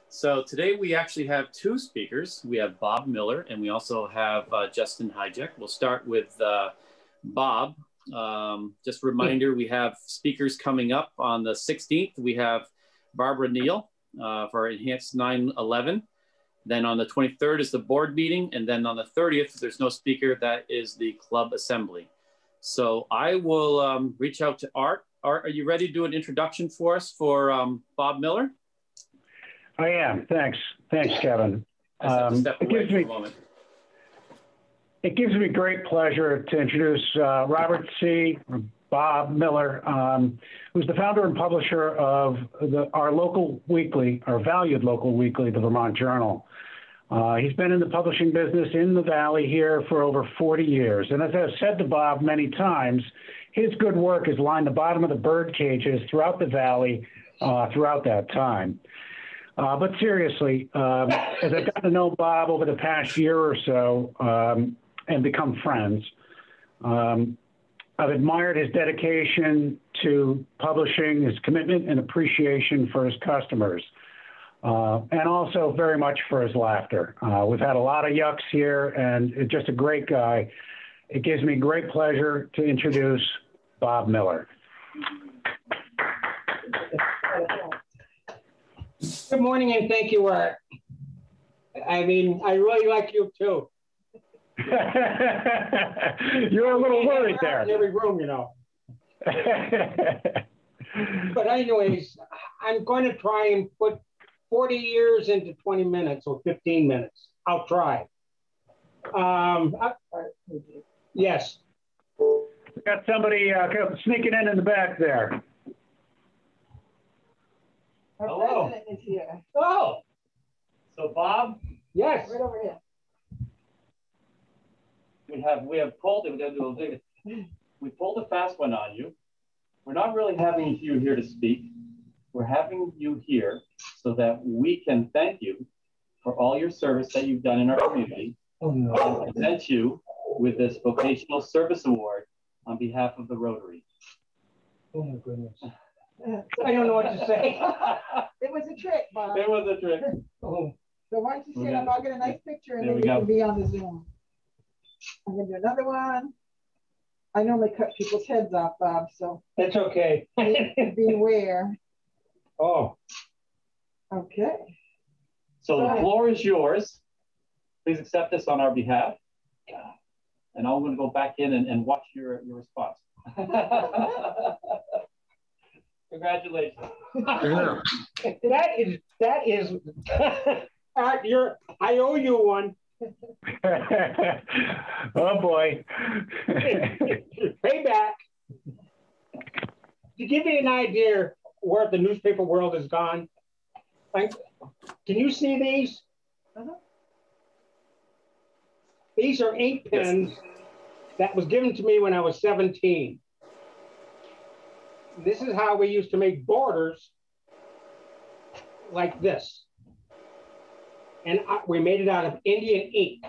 So today we actually have two speakers. We have Bob Miller and we also have Justin Hyjek. We'll start with Bob. Just a reminder, we have speakers coming up on the 16th. We have Barbara Neal for Enhanced 9/11. Then on the 23rd is the board meeting. And then on the 30th, there's no speaker. That is the club assembly. So I will reach out to Art. Art, are you ready to do an introduction for us for Bob Miller? I am. Thanks. Thanks, Kevin. It gives me great pleasure to introduce Robert C. Bob Miller, who's the founder and publisher of our local weekly, our valued local weekly, the Vermont Journal. He's been in the publishing business in the Valley here for over 40 years. And as I've said to Bob many times, his good work has lined the bottom of the bird cages throughout the Valley throughout that time. But seriously, as I've gotten to know Bob over the past year or so and become friends, I've admired his dedication to publishing, his commitment and appreciation for his customers, and also very much for his laughter. We've had a lot of yucks here, and it's just a great guy. It gives me great pleasure to introduce Bob Miller. Good morning, and thank you, Art. I mean, I really like you too. You're a little worried there. In every room, you know. But anyways, I'm going to try and put 40 years into 20 minutes or 15 minutes. I'll try. Yes. We got somebody sneaking in the back there. Our Hello. president is here. Oh. So Bob? Yes. Right over here. We have pulled it. We pulled a fast one on you. We're not really having you here to speak. We're having you here so that we can thank you for all your service that you've done in our community. Oh, no. And present you with this Vocational Service Award on behalf of the Rotary. Oh my goodness. I don't know what to say. It was a trick, Bob. It was a trick. Oh. So why don't you sit up, I'll get a nice picture and There then we you go. can be on the Zoom. I'm gonna do another one. I normally cut people's heads off, Bob, so It's okay. beware. Oh. Okay. So the floor is yours. Please accept this on our behalf. And I'm going to go back in and watch your response. Congratulations. That is I owe you one. Oh boy. Payback. To give you an idea where the newspaper world has gone, like, can you see these? These are ink pens that was given to me when I was 17. This is how we used to make borders like this. And we made it out of Indian ink.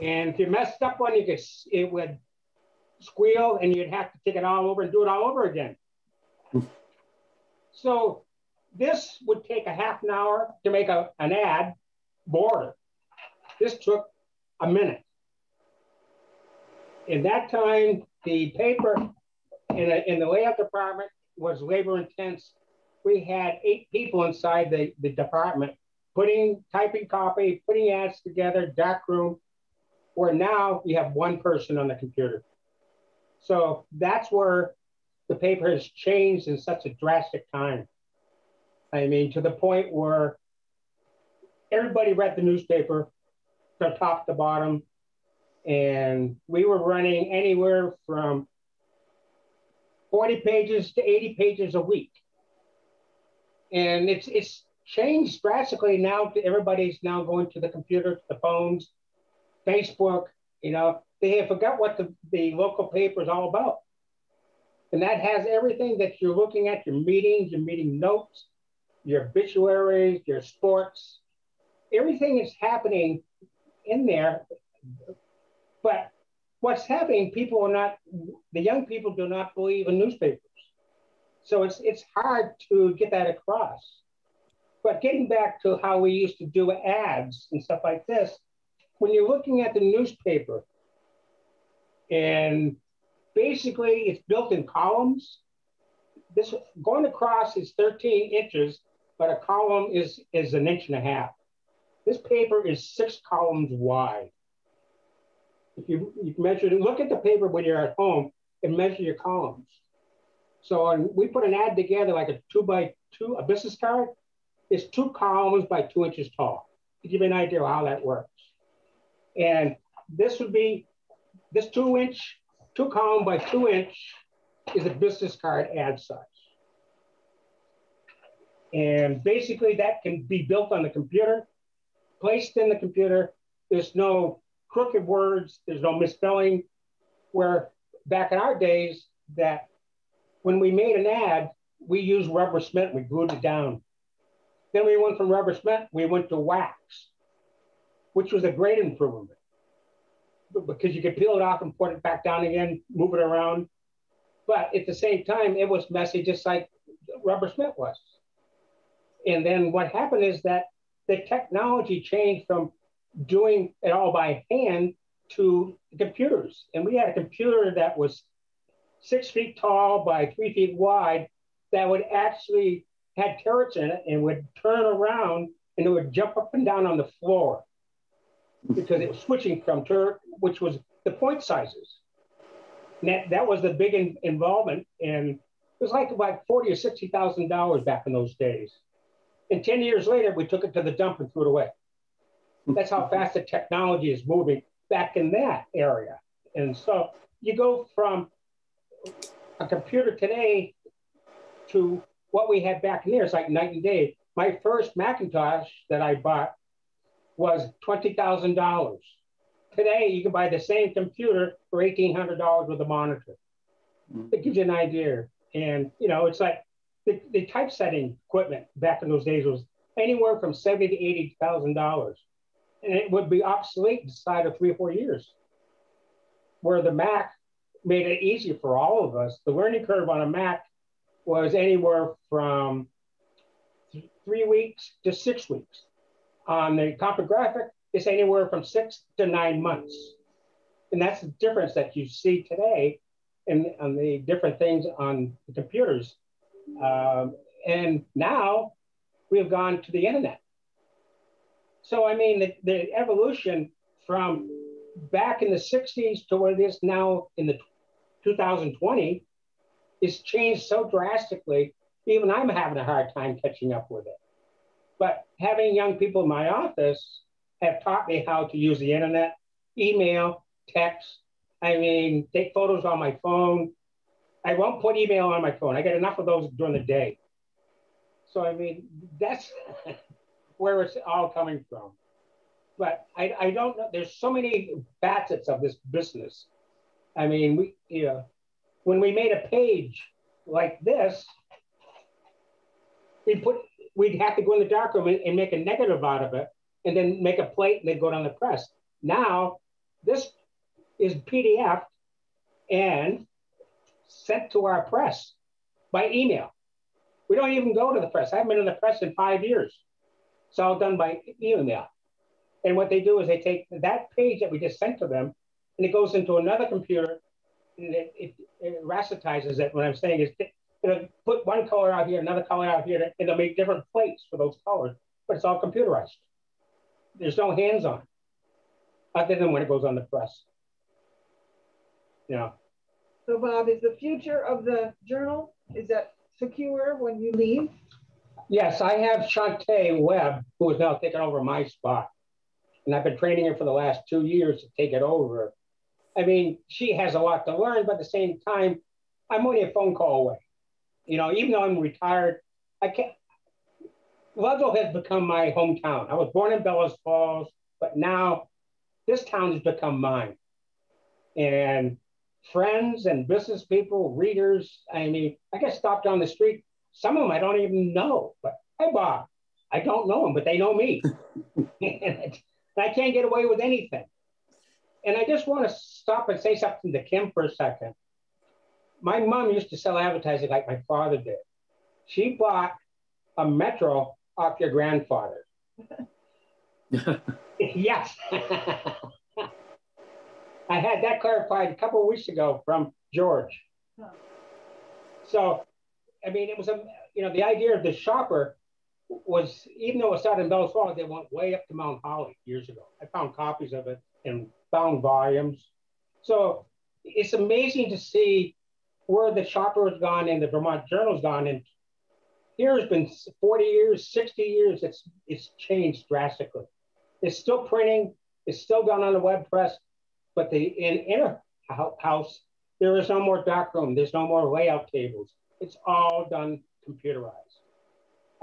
And if you messed up one, it would squeal and you'd have to take it all over and do it all over again. So this would take a half an hour to make an ad border. This took a minute. In that time, the paper in the layout department was labor intense. We had 8 people inside the department typing copy, putting ads together, dark room, where now we have 1 person on the computer. So that's where the paper has changed in such a drastic time. I mean, to the point where everybody read the newspaper from top to bottom. And we were running anywhere from 40 pages to 80 pages a week. And it's changed drastically now. Everybody's now going to the computer, to the phones, Facebook. You know, they have forgot what the local paper is all about. And that has everything that you're looking at, your meetings, your meeting notes, your obituaries, your sports. Everything is happening in there. But what's happening, the young people do not believe in newspapers. So it's hard to get that across. But getting back to how we used to do ads and stuff like this, when you're looking at the newspaper, and basically it's built in columns. This going across is 13 inches, but a column is 1.5 inches. This paper is 6 columns wide. If you measure, look at the paper when you're at home and measure your columns. So we put an ad together like a 2x2, a business card. It's 2 columns by 2 inches tall, to give you an idea of how that works. And this would be, this 2 column by 2 inch is a business card ad size. And basically that can be built on the computer, placed in the computer. There's no crooked words, there's no misspelling, where back in our days that when we made an ad, we used rubber cement, we glued it down. Then we went from rubber cement, we went to wax, which was a great improvement because you could peel it off and put it back down again, move it around. But at the same time, it was messy just like rubber cement was. And then what happened is that the technology changed from doing it all by hand to computers. And we had a computer that was 6 feet tall by 3 feet wide that would actually had turrets in it and would turn around and it would jump up and down on the floor because it was switching from turret, which was the point sizes. And that was the big involvement. And it was like about $40,000 or $60,000 back in those days. And 10 years later, we took it to the dump and threw it away. That's how fast the technology is moving back in that area. And so you go from a computer today to what we had back in there. It's like night and day. My first Macintosh that I bought was $20,000. Today, you can buy the same computer for $1,800 with a monitor. It gives you an idea. And, you know, it's like the typesetting equipment back in those days was anywhere from $70,000 to $80,000. And it would be obsolete inside of 3 or 4 years. Where the Mac made it easy for all of us. The learning curve on a Mac was anywhere from 3 weeks to 6 weeks. On the CompuGraphic, it's anywhere from 6 to 9 months. And that's the difference that you see today on the different things on the computers. And now we've gone to the internet. So, I mean, the evolution from back in the 60s to what it is now in the 2020 is changed so drastically, even I'm having a hard time catching up with it. But having young people in my office have taught me how to use the internet, email, text. I mean, take photos on my phone. I won't put email on my phone. I get enough of those during the day. So, I mean, that's where it's all coming from. But I don't know. There's so many facets of this business. I mean, when we made a page like this, we'd have to go in the darkroom and make a negative out of it and then make a plate and then go down the press. Now, this is PDF and sent to our press by email. We don't even go to the press. I haven't been in the press in 5 years. It's all done by email. And what they do is they take that page that we just sent to them and it goes into another computer and it racetizes it. What I'm saying is it'll put one color out here, another color out here, and they'll make different plates for those colors, but it's all computerized. There's no hands-on, other than when it goes on the press. Yeah. So Bob, is the future of the journal, is that secure when you leave? Yes, I have Shantae Webb, who is now taking over my spot. And I've been training her for the last 2 years to take it over. I mean, she has a lot to learn, but at the same time, I'm only a phone call away. You know, even though I'm retired, I can't. Ludlow has become my hometown. I was born in Bellows Falls, but now this town has become mine. And friends and business people, readers, I mean, I get stopped on the street. Some of them I don't even know, but hey, Bob, I don't know them, but they know me. And I can't get away with anything. And I just want to stop and say something to Kim for a second. My mom used to sell advertising like my father did. She bought a Metro off your grandfather. Yes. I had that clarified a couple of weeks ago from George. Huh. So, I mean, it was the idea of the shopper was, even though it started in Bellows Falls, they went way up to Mount Holly years ago. I found copies of it and bound volumes. So it's amazing to see where the shopper has gone and the Vermont Journal has gone. And here has been 40 years, 60 years, it's changed drastically. It's still printing, it's still done on the web press, but in a house, there is no more darkroom, there's no more layout tables. It's all done computerized.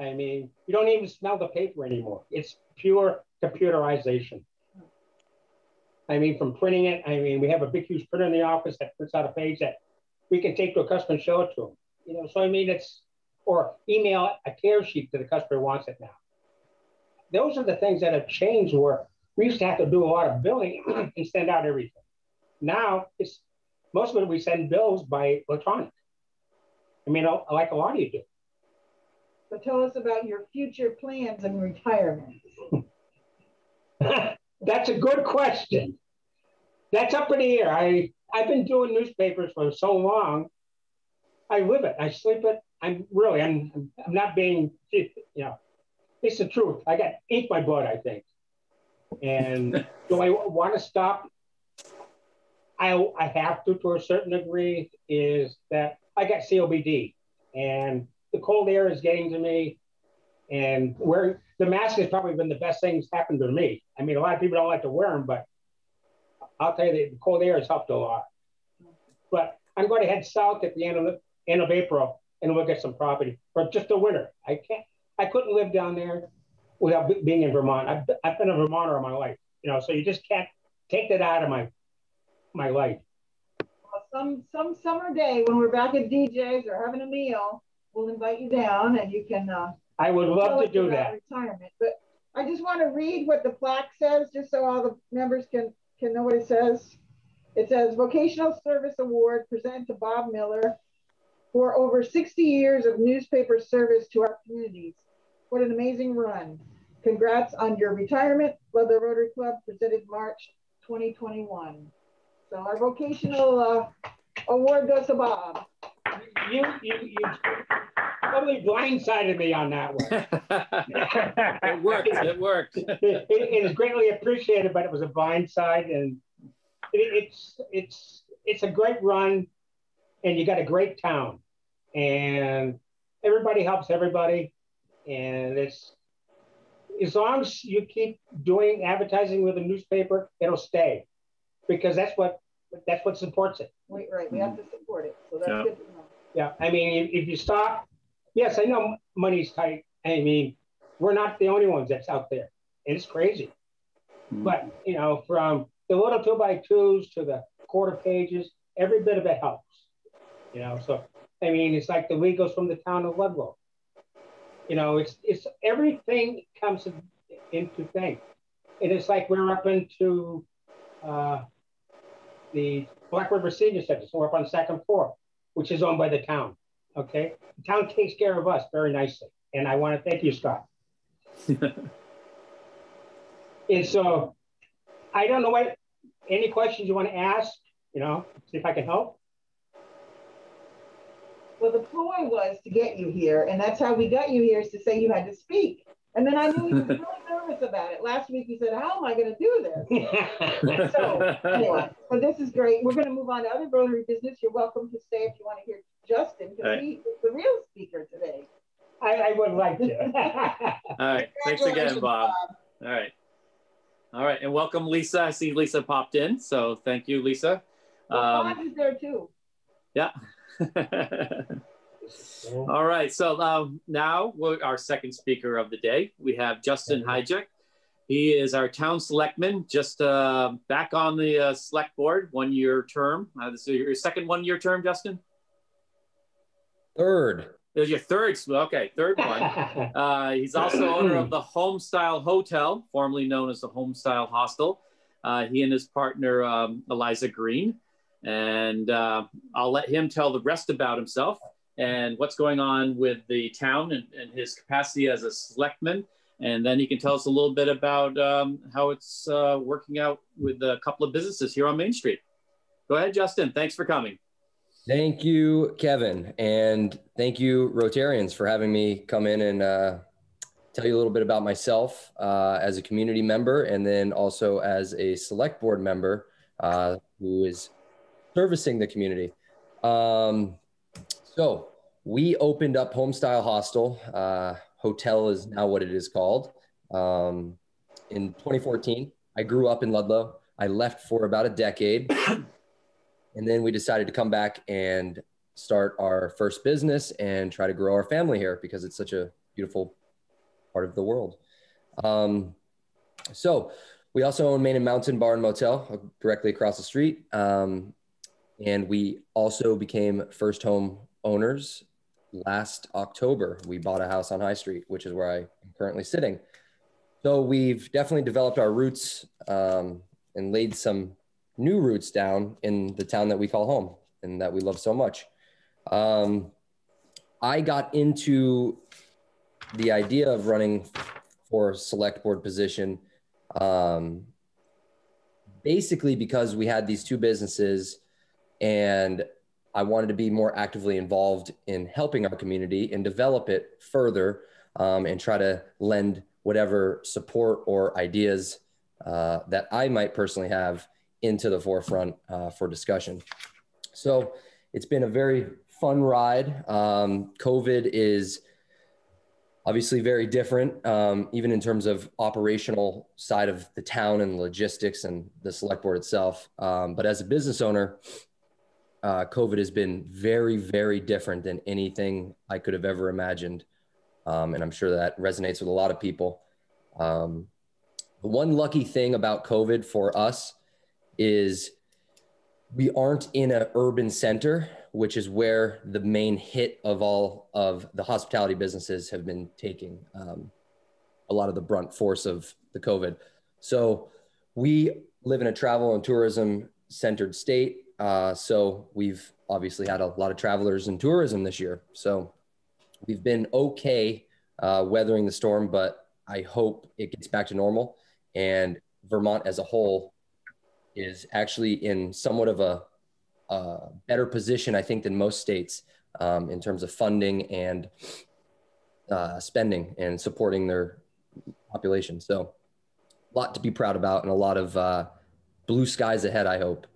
I mean, you don't even smell the paper anymore. It's pure computerization. I mean, from printing it, I mean, we have a big, huge printer in the office that prints out a page that we can take to a customer and show it to them. You know, so I mean, or email a care sheet to the customer who wants it now. Those are the things that have changed, where we used to have to do a lot of billing and send out everything. Now, most of it we send bills by electronic. I mean, like a lot of you do. So tell us about your future plans and retirement. That's a good question. That's up in the air. I've been doing newspapers for so long. I live it. I sleep it. I'm not being, it's the truth. I got ink in my blood, I think. And do I want to stop? I have to a certain degree, is that I got COPD and the cold air is getting to me, and wearing the mask has probably been the best thing that's happened to me. I mean, a lot of people don't like to wear them, but I'll tell you, the cold air has helped a lot. But I'm going to head south at the end of April and look at some property for just the winter. I couldn't live down there without being in Vermont. I've been a Vermonter all my life, so you just can't take that out of my life. Well, some summer day when we're back at DJ's or having a meal, we'll invite you down and you can. I would love to do that. Retirement, but I just want to read what the plaque says, just so all the members can know what it says. It says, Vocational Service Award presented to Bob Miller for over 60 years of newspaper service to our communities. What an amazing run. Congrats on your retirement. Ludlow Rotary Club, presented March 2021. So our vocational award goes to Bob. You totally blindsided me on that one. It worked. It worked. It is greatly appreciated, but it was a blindside, and it's a great run, and you got a great town, and everybody helps everybody, and it's, as long as you keep doing advertising with a newspaper, it'll stay, because that's what supports it. Right. We have to support it, so that's good to know. Yeah, I mean, if you stop, yes, I know money's tight. I mean, we're not the only ones that's out there. It's crazy. But, from the little 2x2s to the quarter pages, every bit of it helps. So, I mean, it's like the lead goes from the town of Ludlow. It's everything comes into thing. And it's like we're up into the Black River Senior Center, so we're up on the second floor, which is owned by the town. Okay, the town takes care of us very nicely, and I want to thank you, Scott. And so, I don't know any questions you want to ask. See if I can help. Well, the ploy was to get you here, and that's how we got you here, is to say you had to speak. And then I knew you were really nervous about it. Last week you said, how am I going to do this? So anyway, but this is great. We're going to move on to other Rotary business. You're welcome to stay if you want to hear Justin, because he is the real speaker today. I would like to. All right. Thanks again, Bob. All right. And welcome, Lisa. I see Lisa popped in. So thank you, Lisa. Bob is there too. Yeah. All right. So now our second speaker of the day, we have Justin Hyjek. He is our town selectman, just back on the select board, 1 year term. This is your second 1 year term, Justin? Third. It was your third. Okay, third one. He's also owner of the Homestyle Hotel, formerly known as the Homestyle Hostel. He and his partner, Eliza Green. And I'll let him tell the rest about himself. and what's going on with the town and his capacity as a selectman. And then he can tell us a little bit about how it's working out with a couple of businesses here on Main Street. Go ahead, Justin. Thanks for coming. Thank you, Kevin. And thank you, Rotarians, for having me come in and tell you a little bit about myself as a community member, and then also as a select board member who is servicing the community. So we opened up Homestyle Hostel. Hotel is now what it is called. In 2014, I grew up in Ludlow. I left for about a decade. And then we decided to come back and start our first business and try to grow our family here because it's such a beautiful part of the world. So we also own Main and Mountain Bar and Motel directly across the street. And we also became first home owners last October. We bought a house on High Street, which is where I am currently sitting. So we've definitely developed our roots and laid some new roots down in the town that we call home and that we love so much. I got into the idea of running for a select board position basically because we had these two businesses and I wanted to be more actively involved in helping our community and develop it further and try to lend whatever support or ideas that I might personally have into the forefront for discussion. So it's been a very fun ride. COVID is obviously very different, even in terms of operational side of the town and logistics and the select board itself. But as a business owner, COVID has been very, very different than anything I could have ever imagined. And I'm sure that resonates with a lot of people. The one lucky thing about COVID for us is we aren't in an urban center, which is where the main hit of all of the hospitality businesses have been taking a lot of the brunt force of the COVID. So we live in a travel and tourism centered state. So we've obviously had a lot of travelers and tourism this year. So we've been okay weathering the storm, but I hope it gets back to normal. And Vermont as a whole is actually in somewhat of a better position, I think, than most states in terms of funding and spending and supporting their population. So a lot to be proud about and a lot of blue skies ahead, I hope.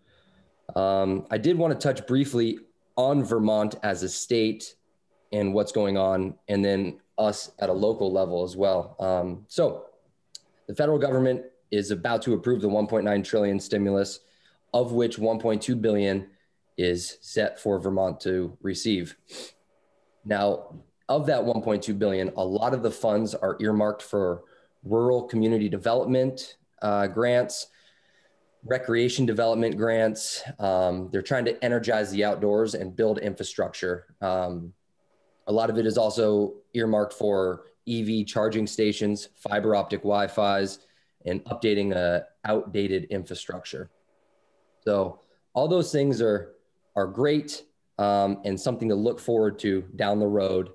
I did want to touch briefly on Vermont as a state and what's going on, and then us at a local level as well. So the federal government is about to approve the 1.9 trillion stimulus, of which 1.2 billion is set for Vermont to receive. Now, of that 1.2 billion, a lot of the funds are earmarked for rural community development grants, recreation development grants. They're trying to energize the outdoors and build infrastructure. A lot of it is also earmarked for EV charging stations, fiber optic Wi-Fi's, and updating outdated infrastructure. So all those things are great and something to look forward to down the road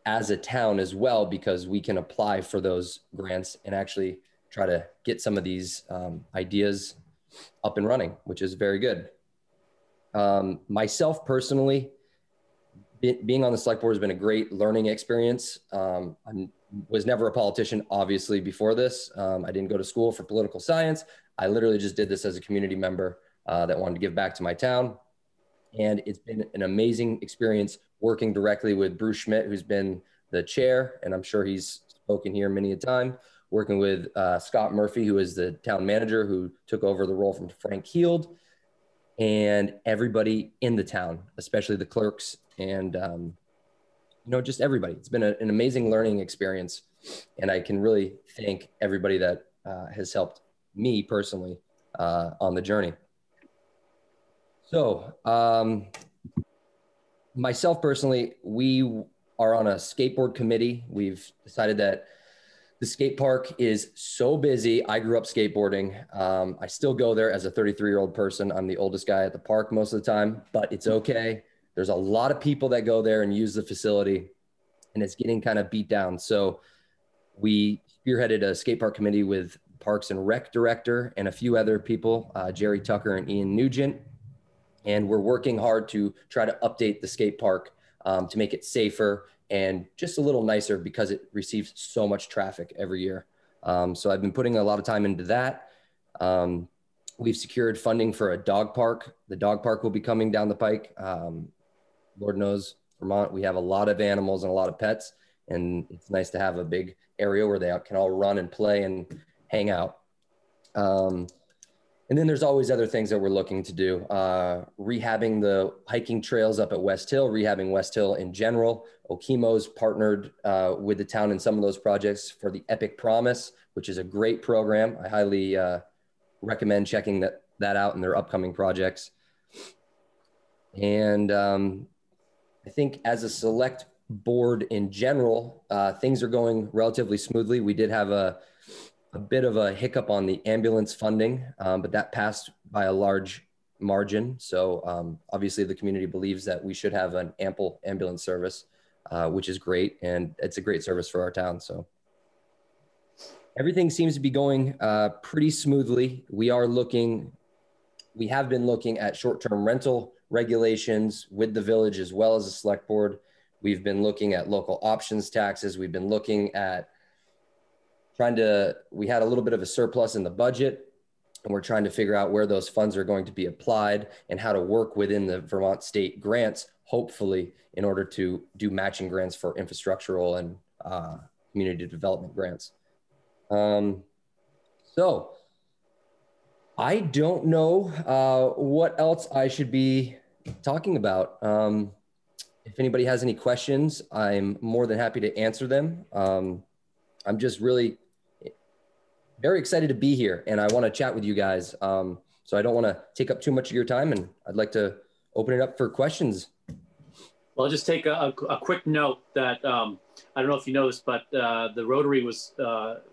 as a town as well, because we can apply for those grants and actually try to get some of these ideas up and running, which is very good. Myself personally, being on the select board has been a great learning experience. I was never a politician, obviously, before this. I didn't go to school for political science. I literally just did this as a community member that wanted to give back to my town. And it's been an amazing experience working directly with Bruce Schmidt, who's been the chair, and I'm sure he's spoken here many a time, working with Scott Murphy, who is the town manager, who took over the role from Frank Heald, and everybody in the town, especially the clerks and just everybody. It's been an amazing learning experience, and I can really thank everybody that has helped me personally on the journey. So myself personally, we are on a skateboard committee. We've decided that the skate park is so busy. I grew up skateboarding. I still go there as a 33-year-old person. I'm the oldest guy at the park most of the time, but it's okay. there's a lot of people that go there and use the facility, and it's getting kind of beat down. So we spearheaded a skate park committee with Parks and Rec director and a few other people, Jerry Tucker and Ian Nugent. And we're working hard to try to update the skate park to make it safer and just a little nicer because it receives so much traffic every year. So I've been putting a lot of time into that. We've secured funding for a dog park. The dog park will be coming down the pike. Lord knows, Vermont, we have a lot of animals and a lot of pets, and it's nice to have a big area where they can all run and play and hang out. And then there's always other things that we're looking to do. Rehabbing the hiking trails up at West Hill, rehabbing West Hill in general. Okemos partnered with the town in some of those projects for the Epic Promise, which is a great program. I highly recommend checking that out in their upcoming projects. And I think as a select board in general, things are going relatively smoothly. We did have a bit of a hiccup on the ambulance funding, but that passed by a large margin. So obviously the community believes that we should have an ample ambulance service, which is great. And it's a great service for our town. So everything seems to be going pretty smoothly. We have been looking at short-term rental regulations with the village as well as the select board. We've been looking at local options taxes. We've been looking at we had a little bit of a surplus in the budget, and we're trying to figure out where those funds are going to be applied and how to work within the Vermont state grants, hopefully, in order to do matching grants for infrastructural and community development grants. So I don't know what else I should be talking about. If anybody has any questions, I'm more than happy to answer them. I'm just really very excited to be here, and I want to chat with you guys. So I don't want to take up too much of your time, and I'd like to open it up for questions. Well, I'll just take a quick note that I don't know if you know this, but the Rotary was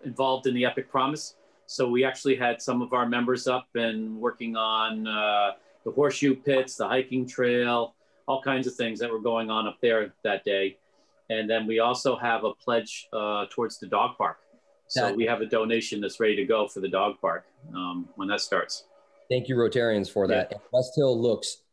involved in the Epic Promise. So we actually had some of our members up and working on the horseshoe pits, the hiking trail, all kinds of things that were going on up there that day. And then we also have a pledge towards the dog park. So we have a donation that's ready to go for the dog park when that starts. Thank you, Rotarians, for that. Yeah. West Hill looks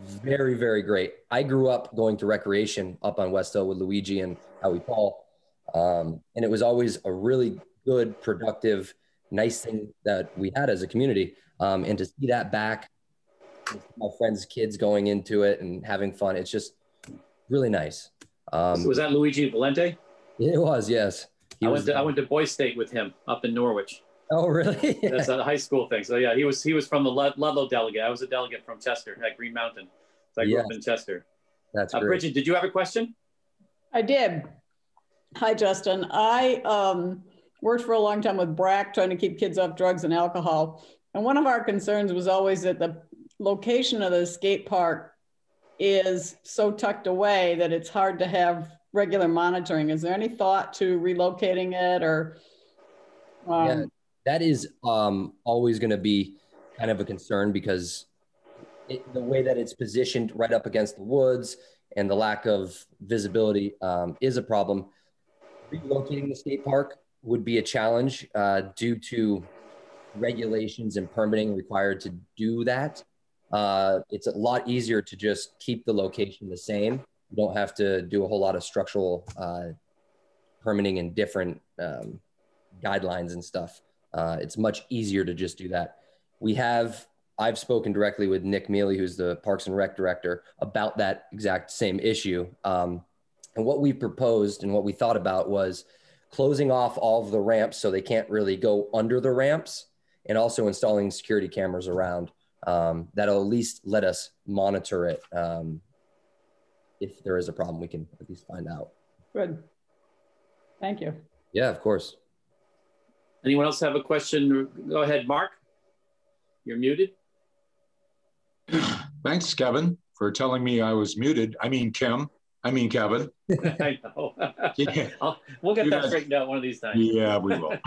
very, very great. I grew up going to recreation up on West Hill with Luigi and Howie Paul. And it was always a really good, productive, nice thing that we had as a community. And to see that back, my friends' kids going into it and having fun, it's just really nice. Was that Luigi Valente? It was, yes. I went to Boys State with him up in Norwich. Oh, really? That's a high school thing. So yeah, he was from the Ludlow delegate. I was a delegate from Chester at Green Mountain. So I grew up in Chester. That's great. Bridget, did you have a question? I did. Hi, Justin. I worked for a long time with BRAC, trying to keep kids off drugs and alcohol. And one of our concerns was always that the location of the skate park is so tucked away that it's hard to have regular monitoring. Is there any thought to relocating it or? Yeah, that is always going to be kind of a concern because the way that it's positioned right up against the woods and the lack of visibility is a problem. Relocating the skate park would be a challenge due to regulations and permitting required to do that. It's a lot easier to just keep the location the same. You don't have to do a whole lot of structural permitting and different guidelines and stuff. It's much easier to just do that. I've spoken directly with Nick Mealy, who's the Parks and Rec director, about that exact same issue. And what we proposed and what we thought about was closing off all of the ramps so they can't really go under the ramps, and also installing security cameras around. That'll at least let us monitor it. If there is a problem, we can at least find out. Good. Thank you. Yeah, of course. Anyone else have a question? Go ahead, Mark. You're muted. Thanks, Kevin, for telling me I was muted. I mean, Kevin. I know. Yeah. We'll get that straightened out one of these times. Yeah, we will.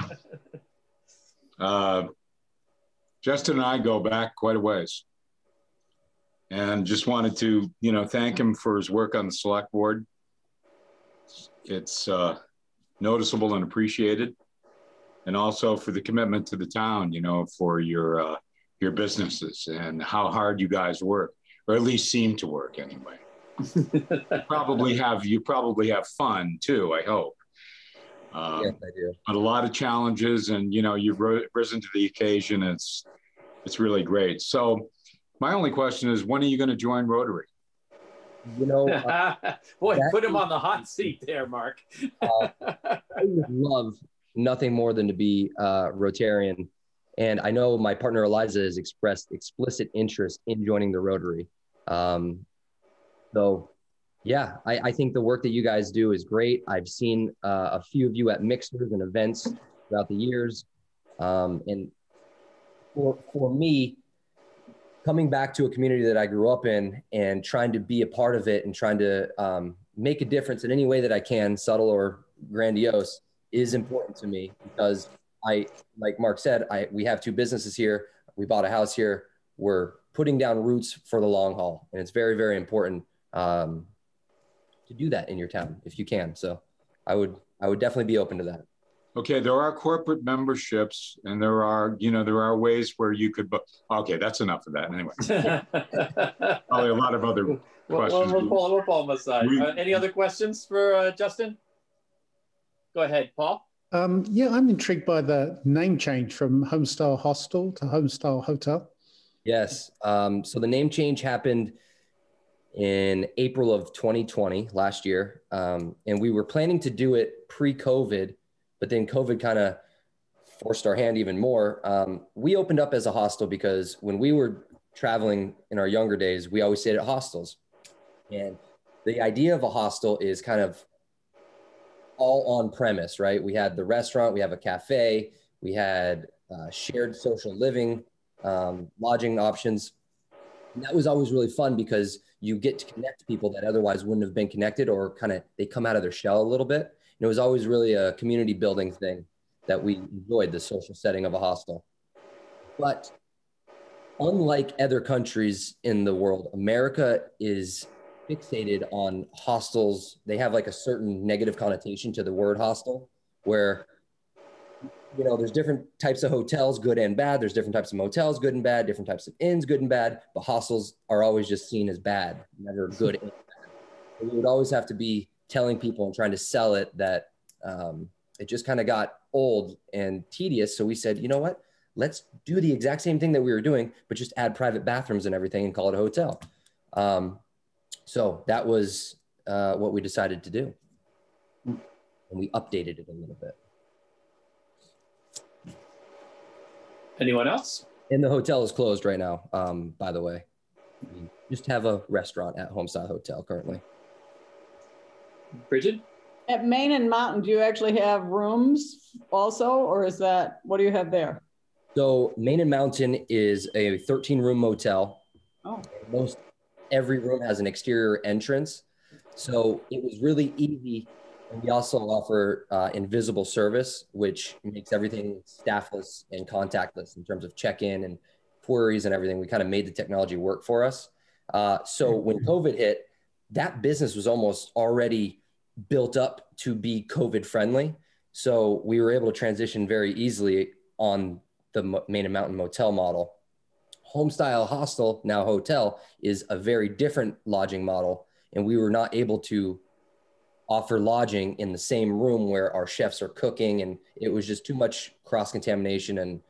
Justin and I go back quite a ways. and just wanted to, thank him for his work on the select board. It's noticeable and appreciated, and also for the commitment to the town, for your businesses and how hard you guys work, or at least seem to work anyway. You probably have fun too, I hope. Yes, I do. But a lot of challenges, and you've risen to the occasion. It's really great. So my only question is, when are you going to join Rotary? Boy, put him on the hot seat there, Mark. I would love nothing more than to be Rotarian. And I know my partner Eliza has expressed explicit interest in joining the Rotary. So yeah, I think the work that you guys do is great. I've seen a few of you at mixers and events throughout the years. And for me, coming back to a community that I grew up in and trying to be a part of it and trying to make a difference in any way that I can, subtle or grandiose, is important to me, because like Mark said, we have two businesses here. We bought a house here. We're putting down roots for the long haul. And it's very, very important to do that in your town if you can. So I would definitely be open to that. Okay, there are corporate memberships, and there are ways where you could. Okay, that's enough of that. Anyway, probably a lot of other questions. We'll pull them aside. Any other questions for Justin? Go ahead, Paul. Yeah, I'm intrigued by the name change from Homestyle Hostel to Homestyle Hotel. Yes. So the name change happened in April of 2020, last year. And we were planning to do it pre-COVID, but then COVID kind of forced our hand even more. We opened up as a hostel because when we were traveling in our younger days, we always stayed at hostels. And the idea of a hostel is kind of all on premise, right? We had the restaurant, we have a cafe, we had shared social living, lodging options. And that was always really fun because you get to connect to people that otherwise wouldn't have been connected, or kind of they come out of their shell a little bit. And it was always really a community building thing that we enjoyed, the social setting of a hostel. But unlike other countries in the world, America is fixated on hostels. They have like a certain negative connotation to the word hostel, where there's different types of hotels, good and bad. There's different types of motels, good and bad, different types of inns, good and bad, but hostels are always just seen as bad, never good and bad. So we would always have to be telling people and trying to sell it that it just kind of got old and tedious. So we said, you know what, let's do the exact same thing that we were doing, but just add private bathrooms and everything and call it a hotel. So that was what we decided to do. And we updated it a little bit. Anyone else? And the hotel is closed right now, by the way. We just have a restaurant at Homestyle Hotel currently. Bridget? At Main and Mountain, do you actually have rooms also, or is that, what do you have there? So Main and Mountain is a 13-room motel. Oh. Most every room has an exterior entrance. So it was really easy. And we also offer invisible service, which makes everything staffless and contactless in terms of check-in and queries and everything. We kind of made the technology work for us. So when COVID hit, that business was almost already built up to be COVID friendly. So we were able to transition very easily on the Main and Mountain motel model. Homestyle Hostel, now hotel, is a very different lodging model. And we were not able to offer lodging in the same room where our chefs are cooking. And it was just too much cross-contamination and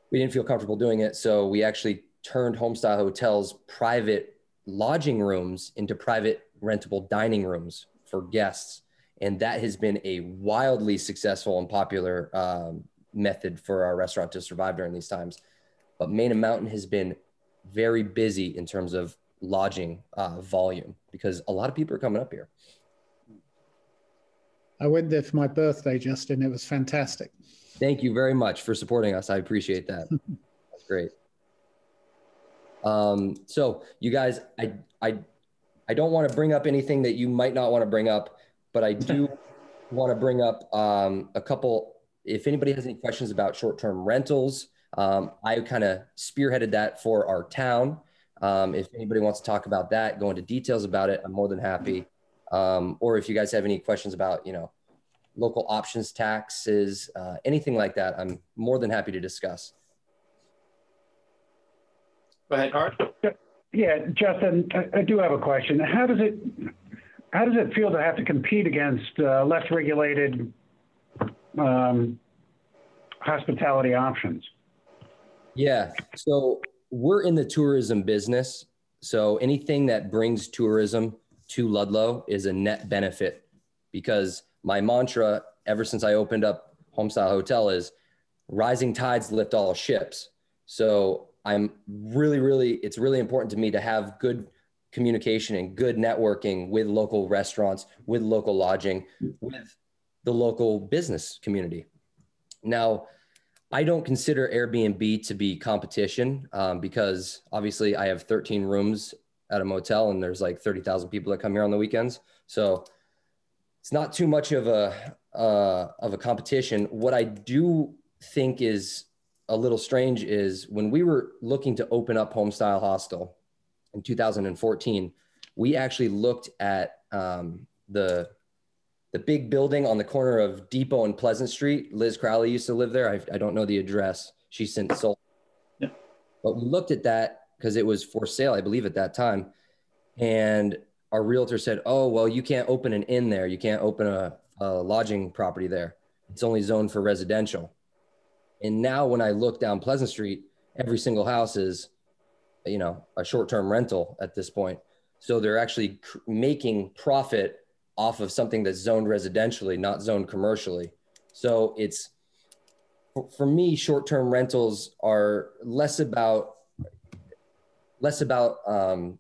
we didn't feel comfortable doing it. So we actually turned Homestyle Hotel's private lodging rooms into private rentable dining rooms for guests. And that has been a wildly successful and popular method for our restaurant to survive during these times. But Main and Mountain has been very busy in terms of lodging volume because a lot of people are coming up here. I went there for my birthday, Justin. It was fantastic. Thank you very much for supporting us. I appreciate that. That's great. So you guys, I don't want to bring up anything that you might not want to bring up, but I do want to bring up a couple, if anybody has any questions about short-term rentals. I kind of spearheaded that for our town. If anybody wants to talk about that, go into details about it, I'm more than happy. Or if you guys have any questions about, local options taxes, anything like that, I'm more than happy to discuss. Go ahead, Art. Yeah, Justin, I do have a question. How does it feel to have to compete against less regulated hospitality options? Yeah, so we're in the tourism business. So anything that brings tourism to Ludlow is a net benefit, because my mantra ever since I opened up Homestyle Hotel is rising tides lift all ships. So I'm it's really important to me to have good communication and good networking with local restaurants, with local lodging, with the local business community. Now, I don't consider Airbnb to be competition because obviously I have 13 rooms at a motel and there's like 30,000 people that come here on the weekends. So it's not too much of a competition. What I do think is a little strange is when we were looking to open up Homestyle Hostel in 2014, we actually looked at the big building on the corner of Depot and Pleasant Street. Liz Crowley used to live there. I don't know the address. She's since sold. Yeah. But we looked at that because it was for sale, I believe, at that time. And our realtor said, oh, well, you can't open an inn there. You can't open a lodging property there. It's only zoned for residential. And now when I look down Pleasant Street, every single house is, a short-term rental at this point. So they're actually making profit off of something that's zoned residentially, not zoned commercially. So it's, for me, short-term rentals are less about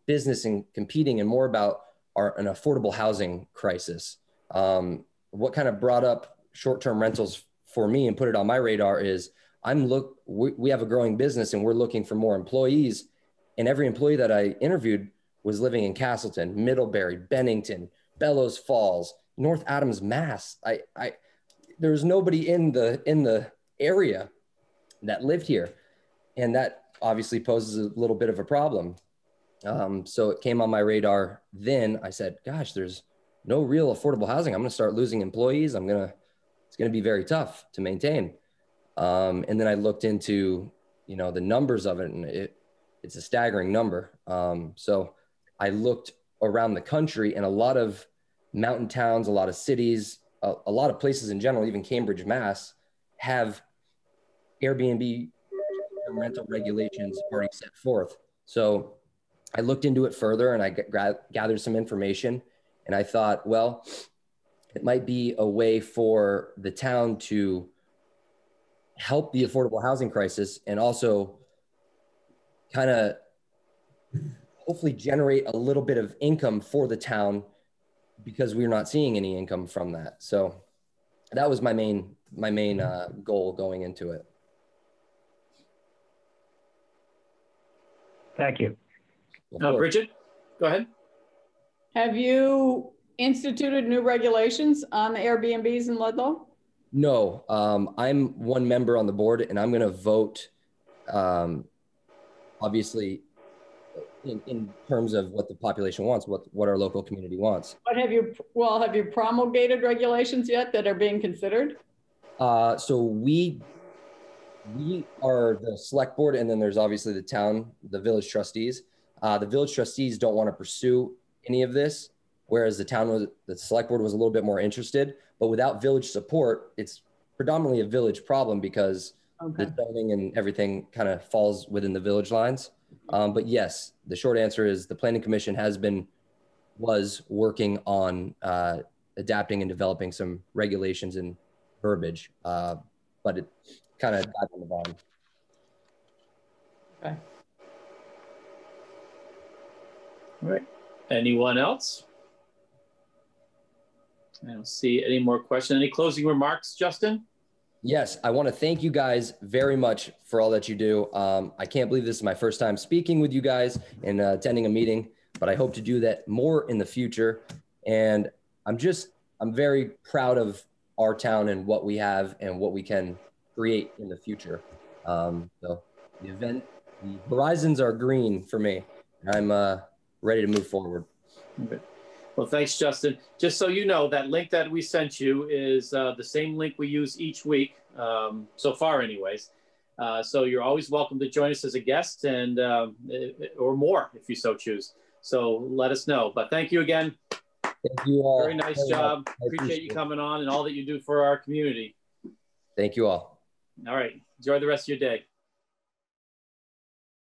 business and competing and more about an affordable housing crisis. What kind of brought up short-term rentals for me and put it on my radar is we have a growing business and we're looking for more employees. And every employee that I interviewed was living in Castleton, Middlebury, Bennington, Bellows Falls, North Adams, Mass. There was nobody in the area that lived here. And that obviously poses a little bit of a problem. So it came on my radar. Then I said, gosh, there's no real affordable housing. I'm going to start losing employees. It's going to be very tough to maintain. And then I looked into, the numbers of it, and it's a staggering number. So I looked around the country, and a lot of mountain towns, a lot of cities, a lot of places in general, even Cambridge, Mass, have Airbnb rental regulations already set forth. So I looked into it further and I gathered some information, and I thought, well, it might be a way for the town to help the affordable housing crisis and also kind of hopefully generate a little bit of income for the town, because we're not seeing any income from that. So that was my main goal going into it. Thank you. Bridget, go ahead. Have you instituted new regulations on the Airbnbs in Ludlow? No, I'm one member on the board, and I'm going to vote, obviously, in terms of what the population wants, what our local community wants. But have you promulgated regulations yet that are being considered? So we are the select board, and then there's obviously the town, the village trustees. The village trustees don't want to pursue any of this, whereas the select board was a little bit more interested. But without village support, it's predominantly a village problem, because the zoning and everything kind of falls within the village lines. But yes, the short answer is the Planning Commission was working on adapting and developing some regulations and verbiage, but it kind of died on the vine. Okay. All right. Anyone else? I don't see any more questions. Any closing remarks, Justin? Yes, I want to thank you guys very much for all that you do. I can't believe this is my first time speaking with you guys and attending a meeting, but I hope to do that more in the future. And I'm very proud of our town and what we have and what we can create in the future. So the horizons are green for me. I'm ready to move forward. Okay. Well, thanks, Justin. Just so you know, that link that we sent you is the same link we use each week, so far anyways. So you're always welcome to join us as a guest and or more if you so choose. So let us know. But thank you again. Thank you all. Very nice job. Appreciate you coming on and all that you do for our community. Thank you all. All right. Enjoy the rest of your day.